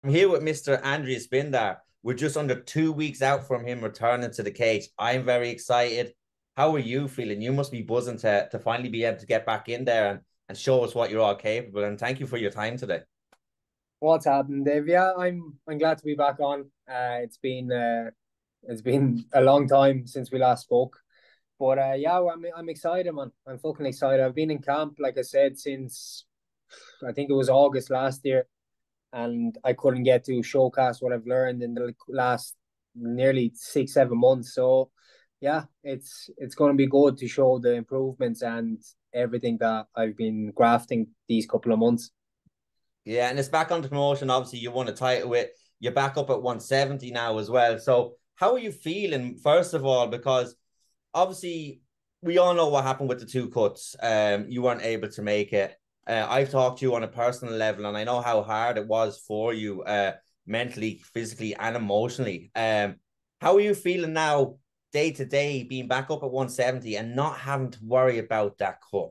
I'm here with Mr. Andreas Binder. We're just under 2 weeks out from him returning to the cage. I'm very excited. How are you feeling? You must be buzzing to finally be able to get back in there and show us what you're all capable. And thank you for your time today. What's happening, Dave? Yeah, I'm glad to be back on. It's been a long time since we last spoke, but yeah, I'm excited, man. I'm fucking excited. I've been in camp, like I said, since I think it was August last year, and I couldn't get to showcase what I've learned in the last nearly 6 7 months. So yeah, it's going to be good to show the improvements and everything that I've been grafting these couple of months. Yeah, and it's back on the promotion. Obviously, you won a title with you're back up at 170 now as well. So how are you feeling, first of all? Because obviously we all know what happened with the two cuts. You weren't able to make it. I've talked to you on a personal level, and I know how hard it was for you, mentally, physically, and emotionally. How are you feeling now, day to day, being back up at 170 and not having to worry about that cut?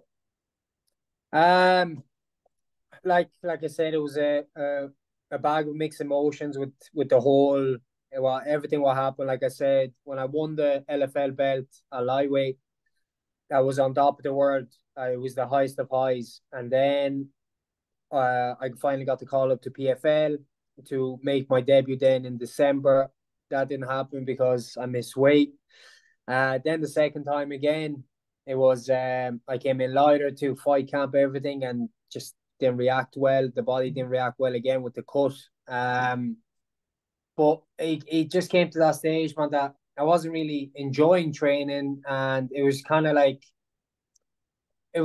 Um, like I said, it was a bag of mixed emotions with the whole everything what happened. Like I said, when I won the LFL belt at lightweight, I was on top of the world. It was the highest of highs, and then I finally got the call up to PFL to make my debut. Then in December, that didn't happen because I missed weight. Then the second time again, it was I came in lighter to fight camp everything and just didn't react well. The body didn't react well again with the cut. But it just came to that stage, man, that I wasn't really enjoying training, and it was kind of like a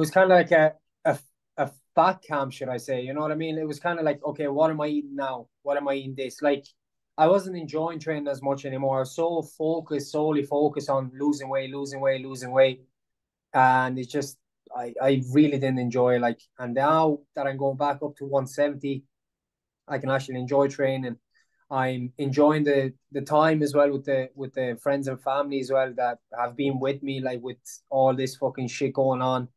fat camp, should I say? You know what I mean? It was kind of like, okay, what am I eating now? What am I eating this? Like, I wasn't enjoying training as much anymore. I was so focused, solely focused on losing weight, losing weight, losing weight, and it's just I really didn't enjoy it. Like, and now that I'm going back up to 170, I can actually enjoy training. I'm enjoying the time as well with the friends and family as well that have been with me, like with all this fucking shit going on.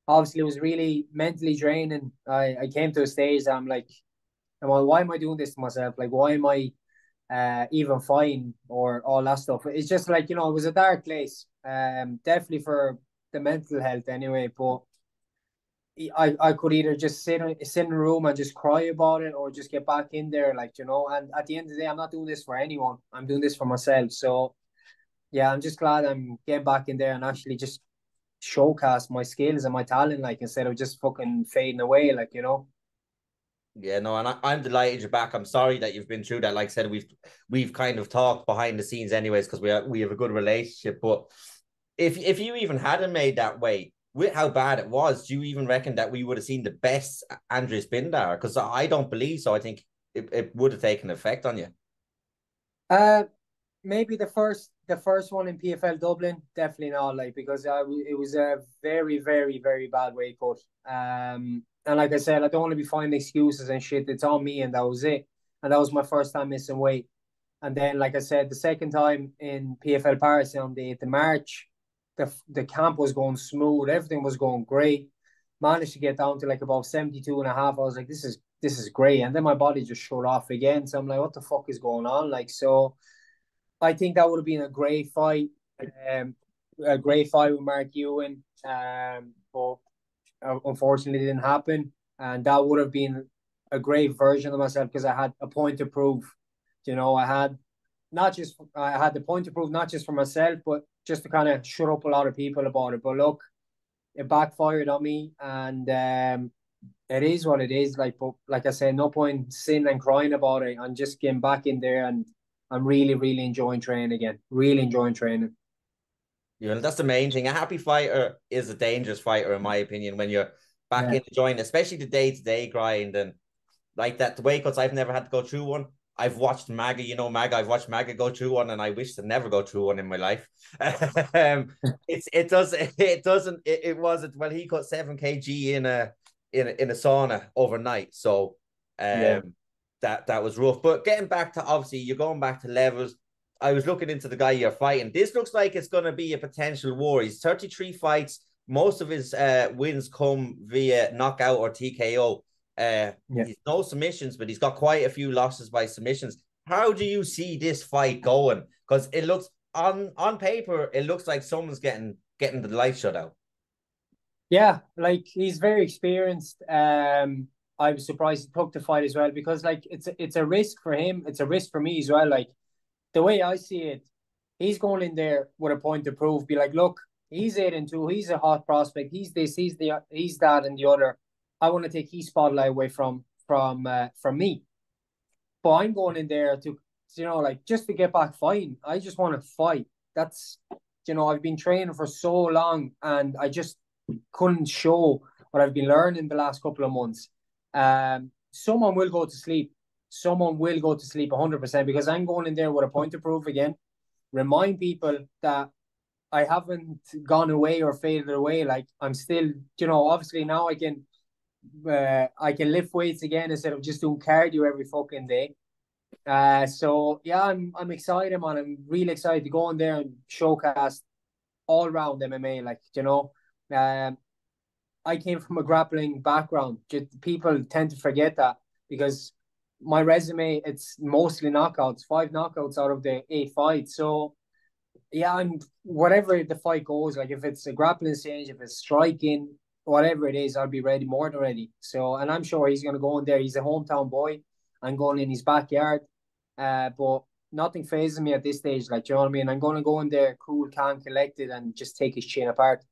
Obviously, it was really mentally draining. I came to a stage that I'm like, why am I doing this to myself? Like, why am I even fighting or all that stuff? It's just like, it was a dark place. Definitely for the mental health anyway. But I could either just sit in a room and just cry about it, or just get back in there, like, And at the end of the day, I'm not doing this for anyone. I'm doing this for myself. So yeah, I'm just glad I'm getting back in there and actually just showcase my skills and my talent, like, instead of just fucking fading away, like. Yeah, no, and I'm delighted you're back. I'm sorry that you've been through that. Like I said, we've kind of talked behind the scenes anyways, because we have a good relationship. But if you even hadn't made that weight, with how bad it was, do you even reckon that we would have seen the best Andreas Binder? Because I don't believe so. I think it would have taken effect on you. Uh, Maybe the first one in PFL Dublin, definitely not, like, because it was a very very very bad weight cut. And like I said, I don't want to be finding excuses and shit. It's on me, and that was it. And that was my first time missing weight. And then, like I said, the second time in PFL Paris on the 8th of March, the camp was going smooth. Everything was going great. Managed to get down to like about 72 and a half. I was like, this is great. And then my body just shut off again. So I'm like, what the fuck is going on? Like, so I think that would have been um, a great fight with Mark Ewan. But unfortunately, it didn't happen, and that would have been a great version of myself because I had a point to prove. I had the point to prove not just for myself, but just to kind of shut up a lot of people about it. But look, it backfired on me, and it is what it is. But like I said, no point sitting and crying about it. I'm just getting back in there, and I'm really, really enjoying training again. Really enjoying training. You know, that's the main thing. A happy fighter is a dangerous fighter, in my opinion, when you're back Yeah. in enjoying, especially the day-to-day grind and like that. The weight cuts, I've never had to go through one. I've watched Maga, I've watched Maga go through one, and I wish to never go through one in my life. It wasn't, well, he cut 7 kg in a sauna overnight. So Yeah. that was rough. But getting back to, obviously you're going back to levels. I was looking into the guy you're fighting. This looks like it's going to be a potential war. He's 33 fights. Most of his wins come via knockout or TKO. Yeah. He's no submissions, but he's got quite a few losses by submissions. How do you see this fight going? Because it looks on paper, it looks like someone's getting the light shut out. Yeah, like he's very experienced. I was surprised he took the fight as well because like it's a risk for him. It's a risk for me as well. Like the way I see it, he's going in there with a point to prove. Be like, look, he's 8-2. He's a hot prospect. He's this. He's that, and the other. I want to take his spotlight away from me. But I'm going in there to like just to get back fighting. I just want to fight. That's I've been training for so long, and I just couldn't show what I've been learning the last couple of months. Someone will go to sleep. Someone will go to sleep 100% because I'm going in there with a point to prove again. Remind people that I haven't gone away or faded away. Like I'm still, obviously now I can lift weights again instead of just doing cardio every fucking day. So yeah, I'm excited, man. I'm really excited to go in there and showcase all round MMA. Like I came from a grappling background. Just, people tend to forget that because my resume it's mostly knockouts, 5 knockouts out of the 8 fights. So yeah, I'm whatever the fight goes. Like if it's a grappling exchange, if it's striking, whatever it is, I'll be ready, more than ready. So, and I'm sure he's gonna go in there. He's a hometown boy. I'm going in his backyard. But nothing phases me at this stage. Like, you know what I mean? I'm gonna go in there, cool, calm, collected, and just take his chin apart.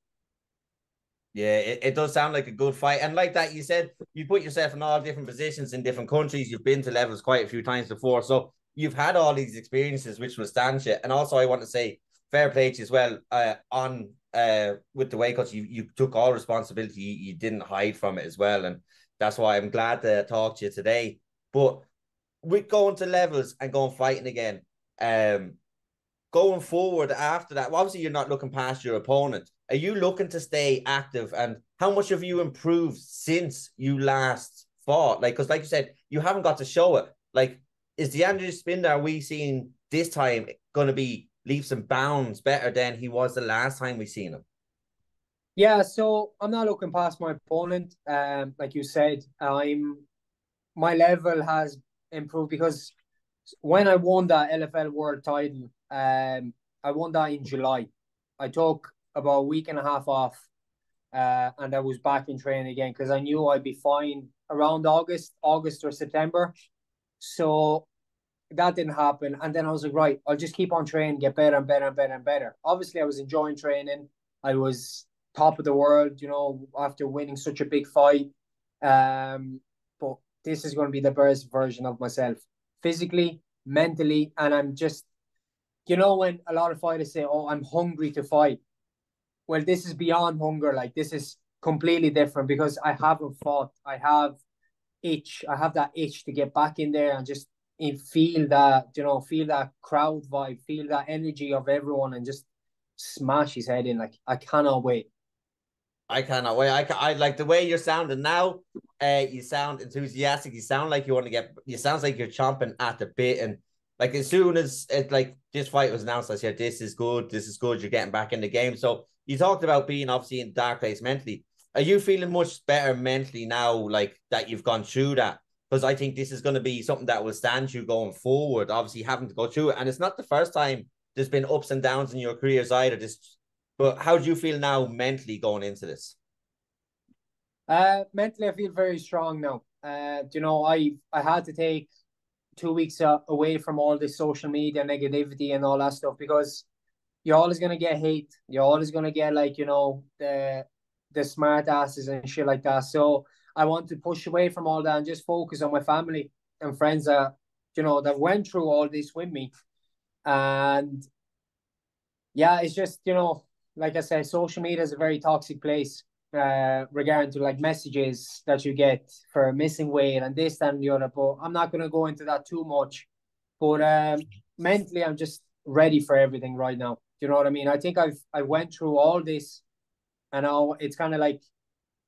Yeah, it does sound like a good fight. And like that, you said you put yourself in all different positions in different countries. You've been to levels quite a few times before. So you've had all these experiences, which will stand you. And also, I want to say fair play to you as well on with the weight cuts. You took all responsibility. You didn't hide from it as well. And that's why I'm glad to talk to you today. But with going to levels and going fighting again, going forward after that, well, obviously you're not looking past your opponent. Are you looking to stay active? And how much have you improved since you last fought? Like, because like you said, you haven't got to show it. Like, is the Andreeas Binder we seen this time going to be leaps and bounds better than he was the last time we seen him? Yeah, so I'm not looking past my opponent. Like you said, my level has improved because when I won that LFL world title, I won that in July. I took about a week and a half off, and I was back in training again because I knew I'd be fine around August or September. So that didn't happen, and then I was like, right, I'll just keep on training, get better and better and better and better. Obviously, I was enjoying training. I was top of the world, after winning such a big fight. But this is going to be the best version of myself, physically, mentally, and I'm just, when a lot of fighters say, "Oh, I'm hungry to fight." Well, this is beyond hunger. Like this is completely different because I haven't fought. I have that itch to get back in there and just feel that, feel that crowd vibe, feel that energy of everyone, and just smash his head in. Like I cannot wait. I cannot wait. I like the way you're sounding now. You sound enthusiastic. You sound like you want to get. You sounds like you're chomping at the bit. And like as soon as it like this fight was announced, I said, "This is good. This is good. You're getting back in the game." So you talked about being obviously in dark place mentally. Are you feeling much better mentally now, like that you've gone through that? Because I think this is going to be something that will stand you going forward. Obviously, having to go through it, and it's not the first time there's been ups and downs in your careers either. This but how do you feel now mentally going into this? Mentally, I feel very strong now. I had to take 2 weeks away from all this social media negativity and all that stuff because you're always gonna get hate. You're always gonna get like the smart asses and shit like that. So I want to push away from all that and just focus on my family and friends that that went through all this with me. And yeah, it's just like I said, social media is a very toxic place. Regarding to like messages that you get for missing weight and this that, and the other. But I'm not gonna go into that too much. But mentally, I'm just ready for everything right now. Do you know what I mean? I think I went through all this, and now it's kind of like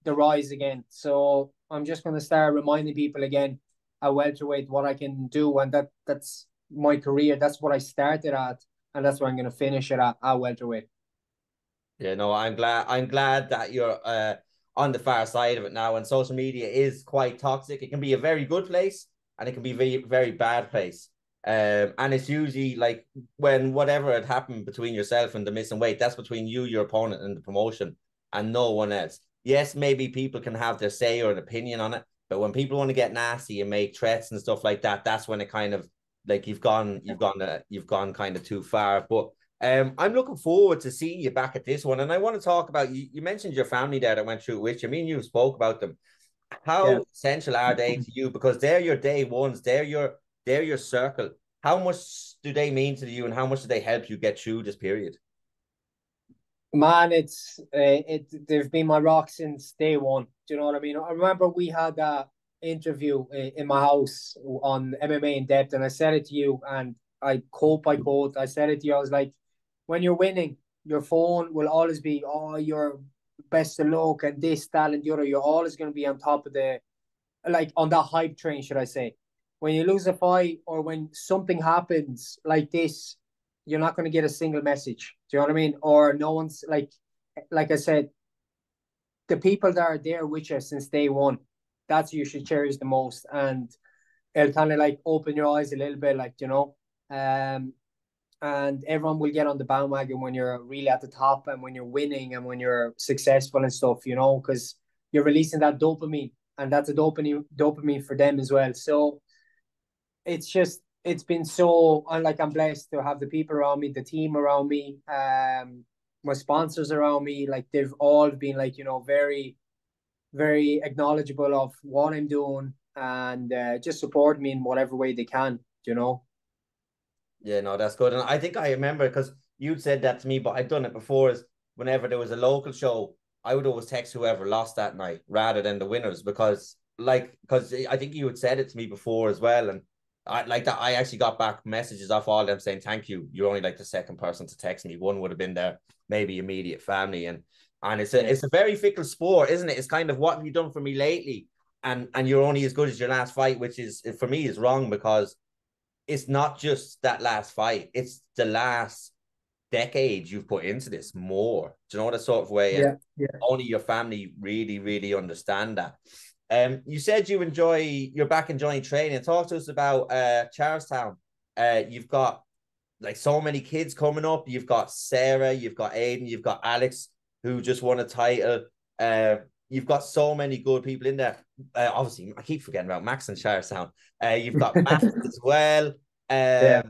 the rise again. So I'm just gonna start reminding people again at welterweight what I can do, and that's my career. That's what I started at, and that's where I'm gonna finish it at welterweight. Yeah, no, I'm glad. I'm glad that you're on the far side of it now, and social media is quite toxic. It can be a very good place, and it can be a very, very bad place. And it's usually like when whatever had happened between yourself and the missing weight, that's between you, your opponent, and the promotion, and no one else. Yes, maybe people can have their say or an opinion on it, but when people want to get nasty and make threats and stuff like that, that's when it kind of like you've gone kind of too far. But I'm looking forward to seeing you back at this one, and I want to talk about you. You mentioned your family there that went through it with you. I mean, you spoke about them. Yeah. How essential are they to you? Because they're your day ones. They're your circle. How much do they mean to you, and how much do they help you get through this period? Man, they've been my rock since day one. Do you know what I mean? I remember we had that interview in my house on MMA in depth, and I said it to you, and I quote by quote, I said it to you. I was like, when you're winning, your phone will always be, oh, you're best of luck and this, that, and the other. You're always going to be on top of like on that hype train, should I say? When you lose a fight or when something happens like this, you're not going to get a single message. Do you know what I mean? Or no one's like I said, the people that are there with you since day one, that's who you should cherish the most. And it'll kind of like open your eyes a little bit, like, you know. And everyone will get on the bandwagon when you're really at the top and when you're winning and when you're successful and stuff, you know, because you're releasing that dopamine, and that's a dopamine for them as well. So it's been so, I'm blessed to have the people around me, the team around me, my sponsors around me. Like they've all been like, you know, very, very acknowledgeable of what I'm doing, and just support me in whatever way they can, you know. Yeah, no, that's good. And I think I remember because you'd said that to me, but I'd done it before. Is whenever there was a local show, I would always text whoever lost that night rather than the winners because I think you had said it to me before as well. And I like that I actually got back messages off all of them saying thank you. You're only like the second person to text me. One would have been their maybe immediate family. And it's a Yeah. it's a very fickle sport, isn't it? It's kind of what have you done for me lately? And you're only as good as your last fight, which is for me is wrong because it's not just that last fight, it's the last decade you've put into this more. Do you know, that sort of way? And Yeah, yeah. only your family really, really understand that. You said you're back enjoying training. Talk to us about Charlestown. You've got like so many kids coming up. You've got Sarah, you've got Aiden, you've got Alex, who just won a title. You've got so many good people in there. Obviously, I keep forgetting about Max and Charlestown. You've got Matt as well. Yeah.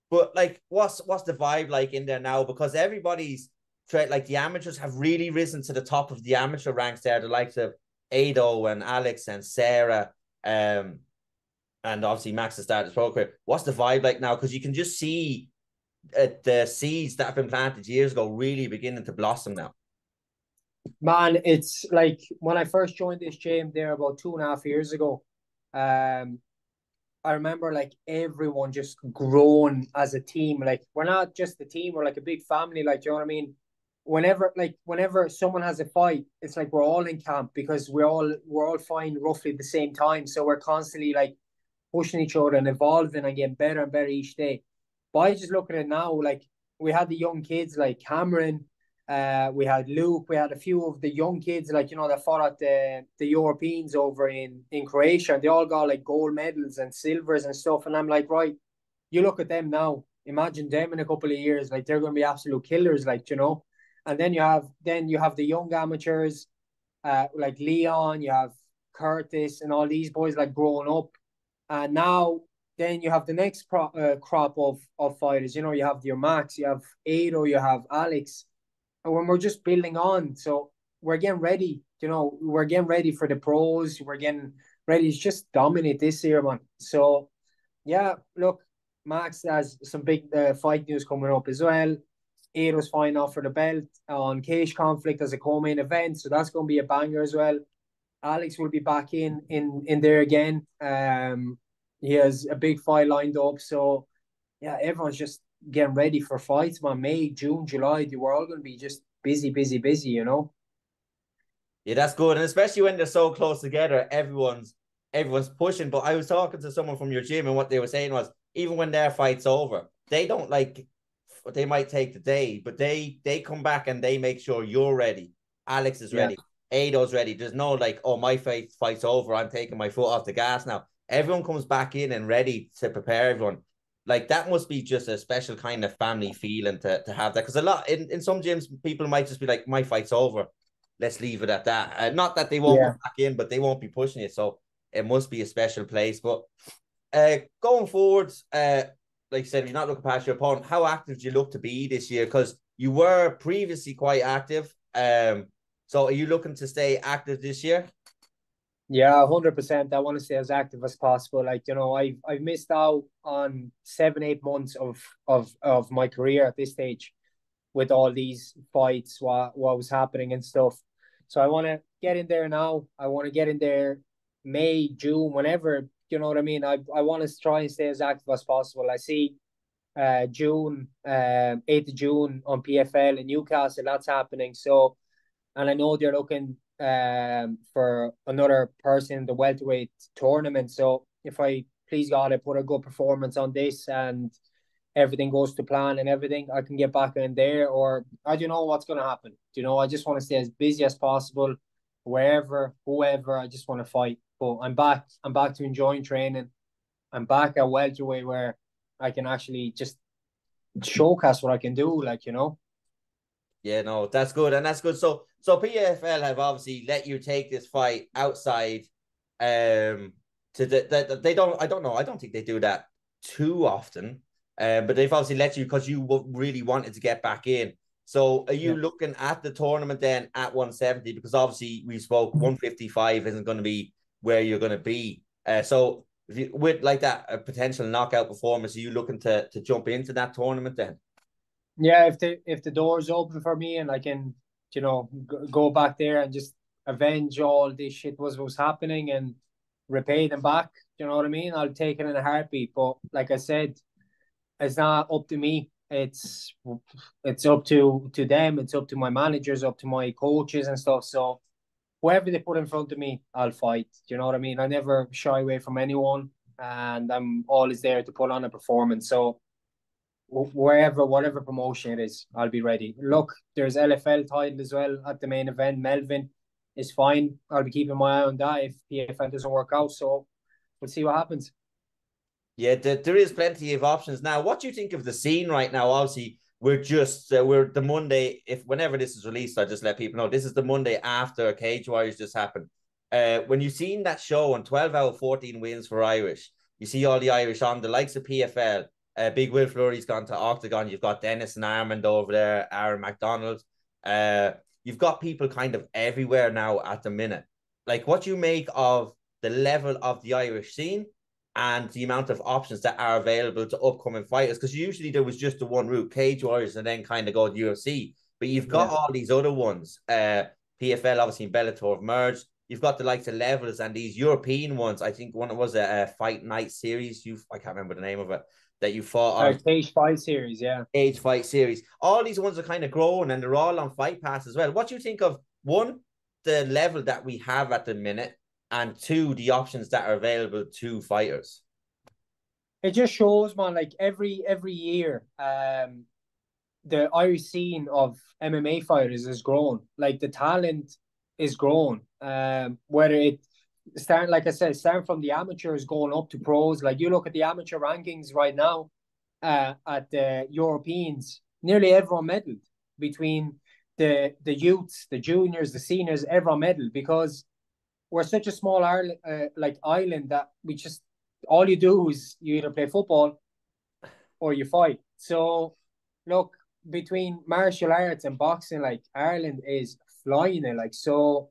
But like, what's the vibe like in there now? Because everybody's like the amateurs have really risen to the top of the amateur ranks there. The likes of Ado and Alex and Sarah, and obviously Max has started his pro career. What's the vibe like now? Because you can just see the seeds that have been planted years ago really beginning to blossom now. Man, it's like when I first joined this gym there about 2.5 years ago. Um, I remember like everyone just growing as a team. Like we're not just a team, we're like a big family. Like, you know what I mean? Whenever someone has a fight, it's like we're all in camp because we're all fighting roughly the same time. So we're constantly like pushing each other and evolving and getting better and better each day. But I just look at it now, like we had the young kids like Cameron, we had Luke, we had a few of the young kids like, you know, that fought at the Europeans over in Croatia, and they all got like gold medals and silvers and stuff. And I'm like, right, you look at them now, imagine them in a couple of years, like they're going to be absolute killers, like, you know. And then you have the young amateurs, like Leon, you have Curtis and all these boys like growing up. And now then you have the next crop of fighters. You know, you have your Max, you have Ado, you have Alex, and when we're just building on, so we're getting ready. You know, we're getting ready for the pros. We're getting ready to just dominate this year, man. So yeah, look, Max has some big fight news coming up as well. Ado's fighting off for the belt on Cage Conflict as a co-main event, so that's going to be a banger as well. Alex will be back in there again. He has a big fight lined up, so yeah, everyone's just getting ready for fights, man. May, June, July, they were all going to be just busy, busy, busy, you know. Yeah, that's good. And especially when they're so close together, everyone's pushing. But I was talking to someone from your gym, and what they were saying was even when their fight's over, they don't like they might take the day, but they come back and they make sure you're ready. Alex is Yeah, ready. Ado's ready. There's no like, oh, my fight's over. I'm taking my foot off the gas now. Everyone comes back in and ready to prepare everyone. Like that must be just a special kind of family feeling to have that. Because a lot in some gyms, people might just be like, my fight's over. Let's leave it at that. Not that they won't Yeah. come back in, but they won't be pushing it. So it must be a special place. But going forward, like I said, if you're not looking past your opponent, how active do you look to be this year? Because you were previously quite active. So are you looking to stay active this year? Yeah, 100%. I want to stay as active as possible. Like, you know, I've missed out on 7, 8 months of my career at this stage with all these fights, what was happening and stuff. So I want to get in there now. I want to get in there May, June, whenever, you know what I mean? I want to try and stay as active as possible. I see June, 8th of June on PFL in Newcastle, that's happening. So, and I know they're looking for another person in the welterweight tournament. So if I, please God, I put a good performance on this and everything goes to plan and everything, I can get back in there. Or I don't know what's going to happen. You know, I just want to stay as busy as possible, wherever, whoever. I just want to fight. But I'm back. I'm back to enjoying training. I'm back at welterweight where I can actually just showcase what I can do. Like, you know. Yeah, no, that's good, and that's good. So PFL have obviously let you take this fight outside. To they don't. I don't know. I don't think they do that too often. But they've obviously let you because you really wanted to get back in. So are you Yeah. looking at the tournament then at 170? Because obviously we spoke 155 isn't going to be where you're going to be. So if you, with like that a potential knockout performance, are you looking to jump into that tournament then? Yeah, if the door's open for me and I can, you know, go back there and just avenge all this shit was happening and repay them back, you know what I mean? I'll take it in a heartbeat. But like I said, it's not up to me. It's up to them. It's up to my managers, up to my coaches and stuff. So whoever they put in front of me, I'll fight. Do you know what I mean? I never shy away from anyone, and I'm always there to put on a performance. So wherever, whatever promotion it is, I'll be ready. Look, there's LFL title as well at the main event. Melvin is fine. I'll be keeping my eye on that if PFL doesn't work out. So we'll see what happens. Yeah, there is plenty of options now. What do you think of the scene right now? Obviously, we're the Monday. If whenever this is released, I just let people know this is the Monday after Cage Warriors just happened. When you've seen that show on 12 out of 14 wins for Irish, you see all the Irish on the likes of PFL. Big Will Fleury's gone to Octagon. You've got Dennis and Armand over there, Aaron McDonald. You've got people kind of everywhere now at the minute. Like, what you make of the level of the Irish scene and the amount of options that are available to upcoming fighters. Because usually there was just the one route, Cage Warriors, and then kind of go to UFC. But you've got all these other ones. PFL, obviously, and Bellator have merged. You've got the likes of Levels and these European ones. I think one was a Fight Night series. I can't remember the name of it that you fought on. Cage Fight Series, yeah. Cage Fight series. All these ones are kind of growing and they're all on Fight Pass as well. What do you think of one, the level that we have at the minute, and two, the options that are available to fighters? It just shows, man, like every year, the Irish scene of MMA fighters has grown. Like the talent is grown. Whether it start, like I said, starting from the amateurs going up to pros. Like you look at the amateur rankings right now, at the Europeans, nearly everyone medaled between the youths, the juniors, the seniors, everyone medaled because we're such a small island, like island that we just all you do is you either play football or you fight. So look, between martial arts and boxing, like Ireland is flying it. Like so,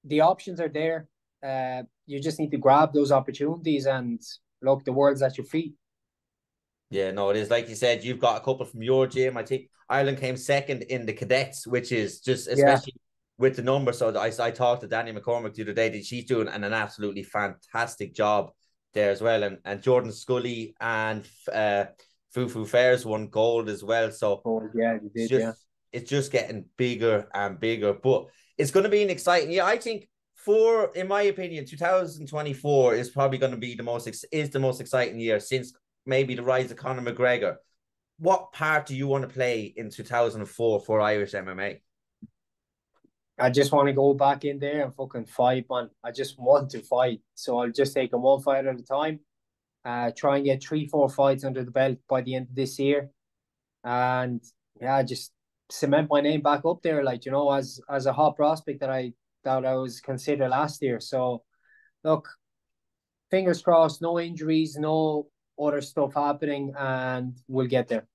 the options are there. You just need to grab those opportunities and look, the world's at your feet. Yeah, no, it is. Like you said, you've got a couple from your gym. I think Ireland came second in the cadets, which is just, Yeah, especially with the numbers. So I talked to Danny McCormick the other day that she's doing an absolutely fantastic job there as well. And Jordan Scully and Fufu Fairs won gold as well. So oh yeah, you it's did, just yeah. it's just getting bigger and bigger. But it's going to be an exciting year. I think in my opinion, 2024 is probably going to be the most exciting year since maybe the rise of Conor McGregor. What part do you want to play in 2004 for Irish MMA? I just want to go back in there and fucking fight, man. I just want to fight. So I'll just take them one fight at a time. Try and get 3, 4 fights under the belt by the end of this year. And yeah, just cement my name back up there, like, as a hot prospect that I was considered last year. So look, fingers crossed, no injuries, no other stuff happening, and we'll get there.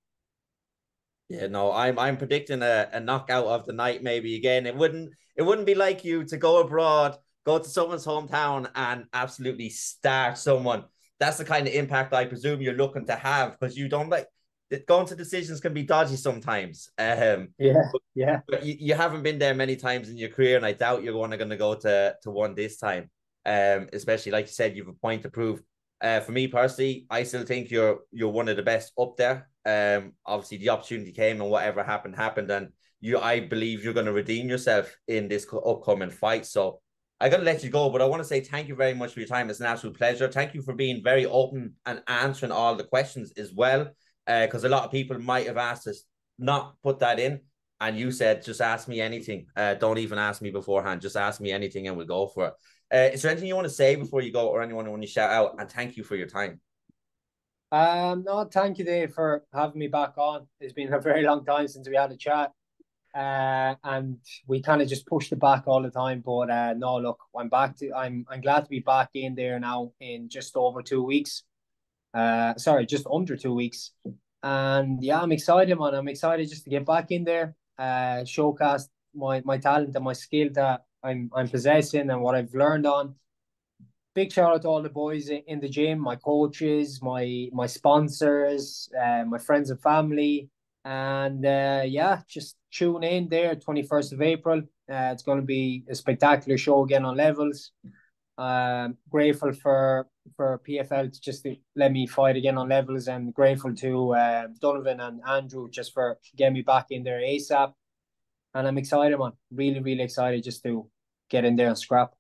Yeah, no, I'm predicting a knockout of the night, maybe again. It wouldn't be like you to go abroad, go to someone's hometown and absolutely start someone. That's the kind of impact I presume you're looking to have, because you don't like going to decisions can be dodgy sometimes. Yeah, yeah. But you haven't been there many times in your career, and I doubt you're going to go to one this time. Especially like you said, you've a point to prove. For me personally, I still think you're one of the best up there. Obviously the opportunity came, and whatever happened, and I believe you're going to redeem yourself in this upcoming fight. So I got to let you go, but I want to say thank you very much for your time. It's an absolute pleasure. Thank you for being very open and answering all the questions as well. Because a lot of people might have asked us not put that in, and you said just ask me anything. Don't even ask me beforehand. Just ask me anything, and we'll go for it. Is there anything you want to say before you go, or anyone you want to shout out? And thank you for your time. No, thank you, Dave, for having me back on. It's been a very long time since we had a chat. And we kind of just pushed it back all the time. But no, look, I'm glad to be back in there now in just over 2 weeks. Sorry, just under 2 weeks. And yeah, I'm excited, man. I'm excited just to get back in there, showcase my talent and my skill that I'm possessing and what I've learned on. Big shout out to all the boys in the gym, my coaches, my sponsors, my friends and family, and yeah, just tune in there. 21st of April. It's going to be a spectacular show again on levels. Grateful for PFL to just to let me fight again on levels, and grateful to Donovan and Andrew just for getting me back in there ASAP. And I'm excited, man. Really, really excited just to get in there and scrap.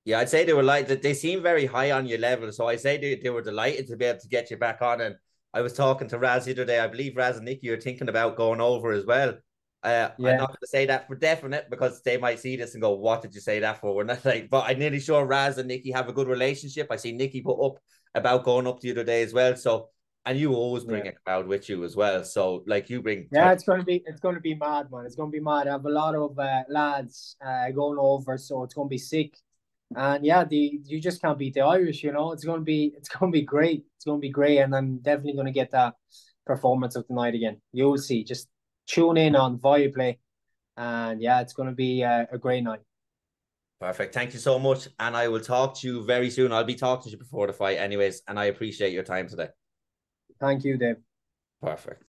Yeah, I'd say they were like that. They seem very high on your level. So I say they were delighted to be able to get you back on. And I was talking to Raz the other day. I believe Raz and Nicky are thinking about going over as well. I'm Yeah, not going to say that for definite, because they might see this and go, "What did you say that for?" We're not like, but I'm nearly sure Raz and Nicky have a good relationship. I see Nicky put up about going up the other day as well. So, and you always yeah. bring a crowd with you as well. So, like you bring Yeah, 30. it's gonna be mad, man. It's gonna be mad. I have a lot of lads going over, so it's gonna be sick. And yeah, the you just can't beat the Irish, you know. It's gonna be great. It's gonna be great, and I'm definitely gonna get that performance of the night again. You'll see. Just tune in on Viaplay, and yeah, it's gonna be a great night. Perfect. Thank you so much. And I will talk to you very soon. I'll be talking to you before the fight, anyways. And I appreciate your time today. Thank you, Dave. Perfect.